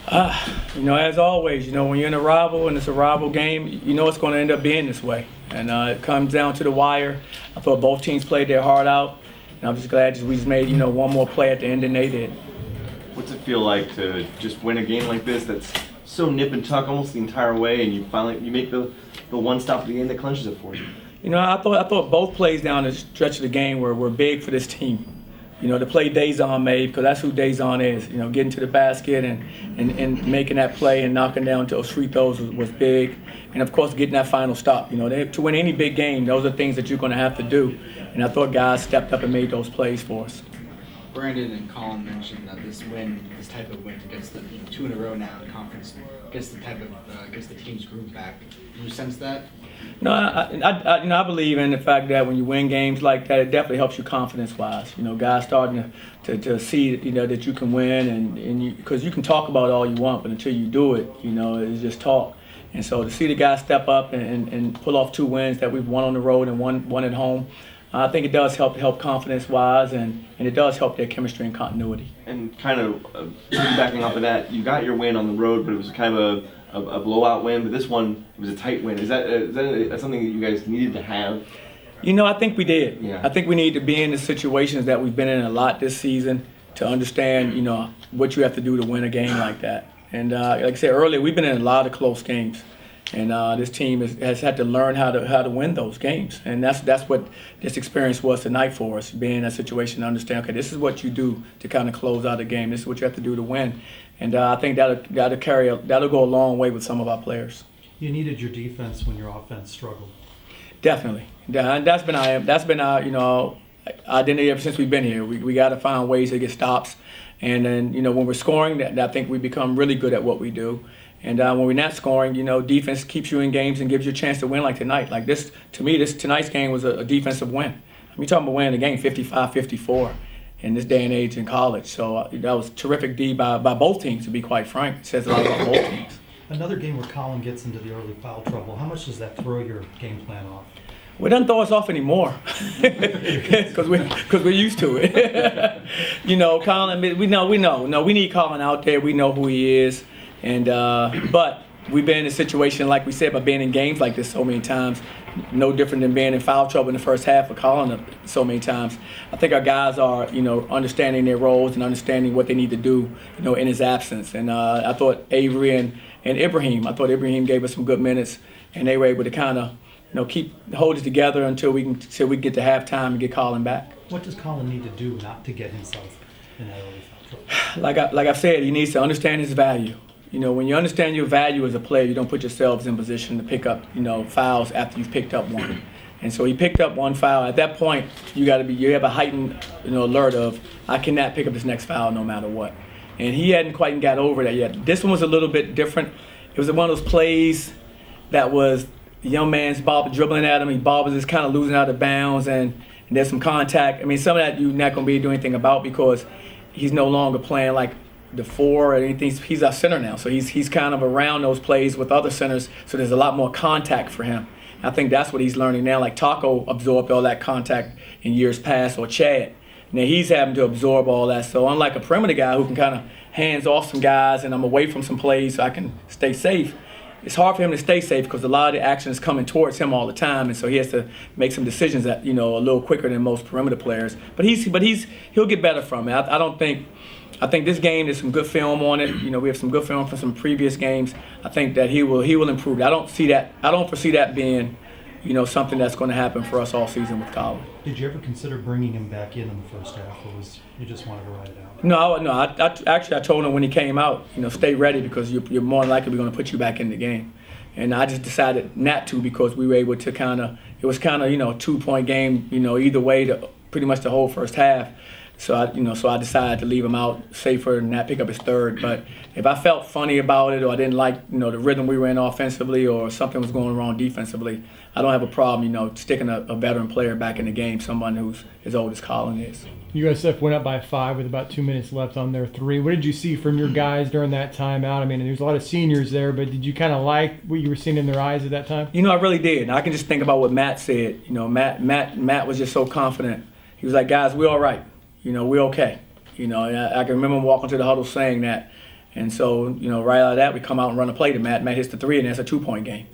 As always, when you're in a rival and it's a rival game, it's going to end up being this way. And it comes down to the wire. I thought both teams played their heart out. And I'm just glad we just made, one more play at the end than they did. What's it feel like to just win a game like this that's so nip and tuck almost the entire way, and you make the one stop at the end that clinches it for you? I thought both plays down the stretch of the game were big for this team. The play Dazon made, because that's who Dazon is. Getting to the basket and making that play and knocking down those free throws was big. And of course, getting that final stop. To win any big game, those are things that you're going to have to do. And I thought guys stepped up and made those plays for us. Brandon and Colin mentioned that this type of win against the 2 in a row now in conference, gets the team's groove back. Do you sense that? No, I believe in the fact that when you win games like that, it definitely helps you confidence-wise. Guys starting to see that you can win, and because you can talk about it all you want, but until you do it, it's just talk. And so to see the guys step up and pull off 2 wins that we've won on the road and one at home, I think it does help confidence-wise, and it does help their chemistry and continuity. And kind of backing off of that, you got your win on the road, but it was kind of a blowout win. But this one was a tight win. Is that something that you guys needed to have? I think we did. Yeah. I think we need to be in the situations that we've been in a lot this season to understand, what you have to do to win a game like that. And like I said earlier, we've been in a lot of close games. And this team has had to learn how to win those games, and that's what this experience was tonight for us. Being in that situation, to understand, okay, this is what you do to kind of close out a game. This is what you have to do to win, and I think that'll go a long way with some of our players. You needed your defense when your offense struggled. Definitely, that's been our identity ever since we've been here. We got to find ways to get stops, and then when we're scoring, I think we become really good at what we do. And when we're not scoring, defense keeps you in games and gives you a chance to win like tonight. Like this, to me, tonight's game was a defensive win. You're talking about winning the game 55-54 in this day and age in college. So that was terrific D by both teams, to be quite frank. It says a lot about both teams. Another game where Colin gets into the early foul trouble. How much does that throw your game plan off? Well, it doesn't throw us off anymore because we're used to it. Colin, we know. No, we need Colin out there. We know who he is. And but we've been in a situation, like we said, by being in games like this so many times, no different than being in foul trouble in the first half of Colin so many times. I think our guys are, understanding their roles and understanding what they need to do, in his absence. And I thought Avery and Ibrahim gave us some good minutes, and they were able to kind of, hold it together until we get to halftime and get Colin back. What does Colin need to do not to get himself in that early foul trouble? Like I said, he needs to understand his value. When you understand your value as a player, you don't put yourselves in position to pick up, fouls after you've picked up one. And so he picked up one foul. At that point, you have a heightened, alert of, I cannot pick up this next foul no matter what. And he hadn't quite got over that yet. This one was a little bit different. It was one of those plays that was the young man's ball dribbling at him. Ball was just kind of losing out of bounds, and there's some contact. Some of that you're not going to be doing anything about because he's no longer playing like the 4 or anything. He's our center now, so he's kind of around those plays with other centers, so there's a lot more contact for him. I think that's what he's learning now. Like Taco absorbed all that contact in years past, or Chad. Now he's having to absorb all that. So unlike a perimeter guy who can kind of hands off some guys and I'm away from some plays so I can stay safe, it's hard for him to stay safe because a lot of the action is coming towards him all the time, and so he has to make some decisions that a little quicker than most perimeter players. But he'll get better from it. I think this game, there's some good film on it. We have some good film from some previous games. I think that he will improve. I don't foresee that being, something that's going to happen for us all season with Colin. Did you ever consider bringing him back in the first half, or you just wanted to ride it out? No. I told him when he came out, stay ready because you're more than likely going to put you back in the game. And I just decided not to because we were able to it was a 2-point game, either way, pretty much the whole first half. So I decided to leave him out safer and not pick up his third. But if I felt funny about it, or I didn't like the rhythm we were in offensively, or something was going wrong defensively, I don't have a problem sticking a veteran player back in the game, someone who's as old as Colin is. USF went up by 5 with about 2 minutes left on their 3. What did you see from your guys during that timeout? There's a lot of seniors there, but did you kind of like what you were seeing in their eyes at that time? I really did. I can just think about what Matt said. Matt was just so confident. He was like, guys, we're all right. We're okay. You know, and I can remember him walking to the huddle saying that. And so, you know, right out of that, we come out and run a play to Matt. Matt hits the 3, and that's a 2-point game.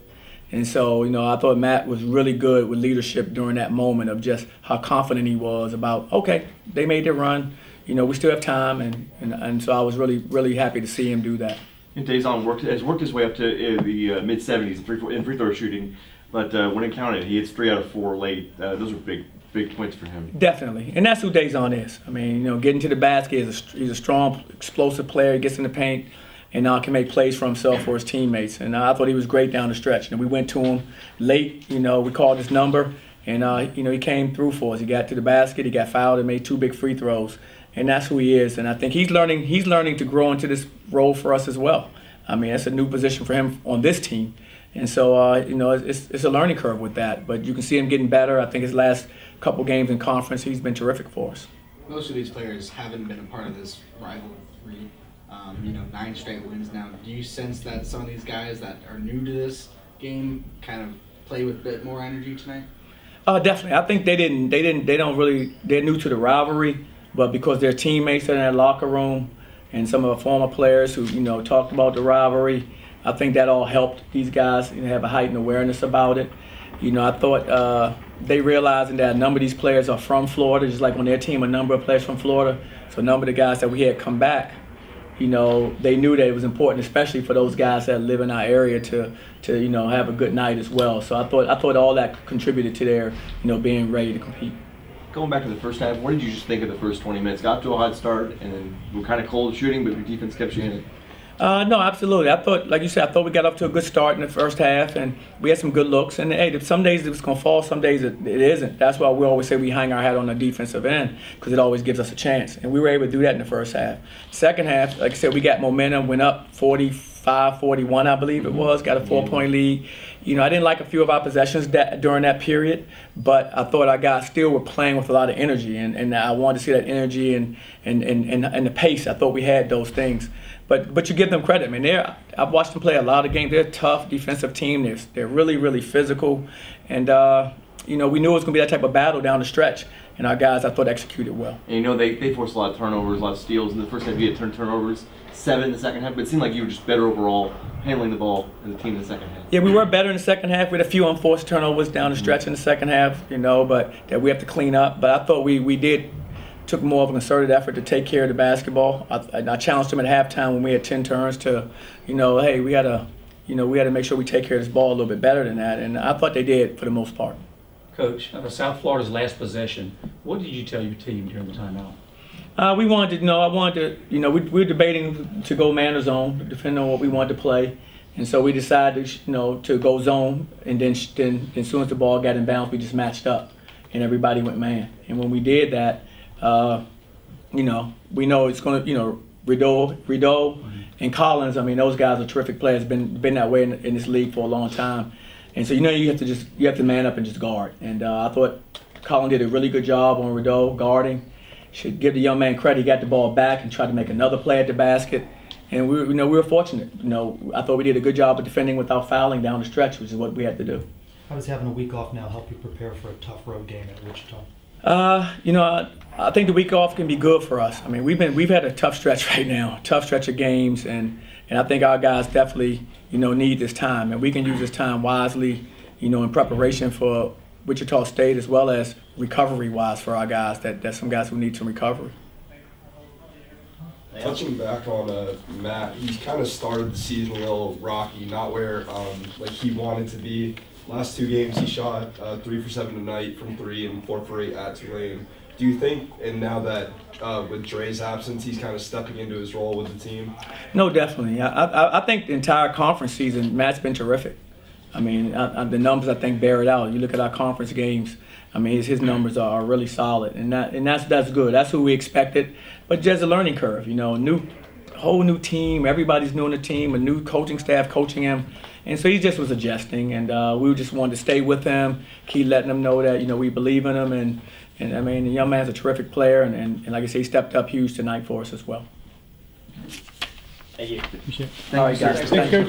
And so, you know, I thought Matt was really good with leadership during that moment of just how confident he was about, okay, they made their run. You know, we still have time. And so I was really, really happy to see him do that. And Dazon has worked his way up to the mid-70s in free throw shooting, but when it counted, he hits 3 out of 4 late. Those were big points for him. Definitely, and that's who Dazon is. I mean, you know, getting to the basket, he's a strong, explosive player. He gets in the paint and can make plays for himself or his teammates. And I thought he was great down the stretch. And we went to him late. You know, we called his number, and you know, he came through for us. He got to the basket, he got fouled, and made 2 big free throws. And that's who he is. And I think he's learning to grow into this role for us as well. I mean, it's a new position for him on this team. And so, you know, it's a learning curve with that. But you can see him getting better. I think his last couple games in conference, he's been terrific for us. Most of these players haven't been a part of this rivalry. You know, 9 straight wins now. Do you sense that some of these guys that are new to this game kind of play with a bit more energy tonight? Definitely. I think they're new to the rivalry, but because their teammates are in that locker room and some of the former players who, you know, talked about the rivalry, I think that all helped these guys have a heightened awareness about it. You know, I thought they realizing that a number of these players are from Florida, just like on their team, a number of players from Florida. So a number of the guys that we had come back, you know, they knew that it was important, especially for those guys that live in our area to you know, have a good night as well. So I thought all that contributed to their, you know, being ready to compete. Going back to the first half, what did you just think of the first 20 minutes? Got to a hot start, and then we were kind of cold shooting, but your defense kept you in it. No, absolutely. I thought, like you said, I thought we got up to a good start in the first half, and we had some good looks. And hey, some days it's going to fall, some days it isn't. That's why we always say we hang our hat on the defensive end, because it always gives us a chance. And we were able to do that in the first half. Second half, like I said, we got momentum, went up 45-41, I believe it was, got a 4-point lead. You know, I didn't like a few of our possessions during that period, but I thought our guys still were playing with a lot of energy, and I wanted to see that energy and the pace. I thought we had those things. But you give them credit, man. I've watched them play a lot of games. They're a tough defensive team. They're really, really physical. And, you know, we knew it was going to be that type of battle down the stretch. And our guys, I thought, executed well. And, you know, they forced a lot of turnovers, a lot of steals. In the first half, you had turnovers, 7 in the second half. But it seemed like you were just better overall handling the ball as a team in the second half. Yeah, we were better in the second half. We had a few unforced turnovers down the stretch in the second half, you know, but that we have to clean up. But I thought we took more of a concerted effort to take care of the basketball. I challenged them at halftime when we had 10 turns to, you know, hey, we had to make sure we take care of this ball a little bit better than that, and I thought they did for the most part. Coach, South Florida's last possession, what did you tell your team during the timeout? We wanted to, we were debating to go man or zone, depending on what we wanted to play. And so we decided, to go zone, and then as soon as the ball got in bounds, we just matched up, and everybody went man. And when we did that, we know it's going to, Rideau and Collins, I mean, those guys are terrific players, been that way in this league for a long time. And so, you have to man up and just guard. And I thought Collins did a really good job on Rideau guarding. Should give the young man credit. He got the ball back and tried to make another play at the basket. And we were fortunate. I thought we did a good job of defending without fouling down the stretch, which is what we had to do. How does having a week off now help you prepare for a tough road game at Wichita? I think the week off can be good for us. I mean, we've had a tough stretch right now, tough stretch of games, and I think our guys definitely, need this time, and we can use this time wisely, in preparation for Wichita State, as well as recovery-wise for our guys. That's some guys who need some recovery. Touching back on Matt, he's kind of started the season a little rocky, not where he wanted to be. Last 2 games he shot 3 for 7 tonight from 3 and 4 for 8 at Tulane. Do you think, and now that with Dre's absence, he's kind of stepping into his role with the team? No, definitely. I think the entire conference season, Matt's been terrific. I mean, the numbers I think bear it out. You look at our conference games. I mean, his numbers are really solid, and that's good. That's who we expected. But there's a learning curve. Whole new team. Everybody's new on the team. A new coaching staff coaching him, and so he just was adjusting. And we just wanted to stay with him, keep letting him know that we believe in him. And I mean, the young man's a terrific player, and like I say, he stepped up huge tonight for us as well. Thank you. Appreciate it. All right, guys. Thank you.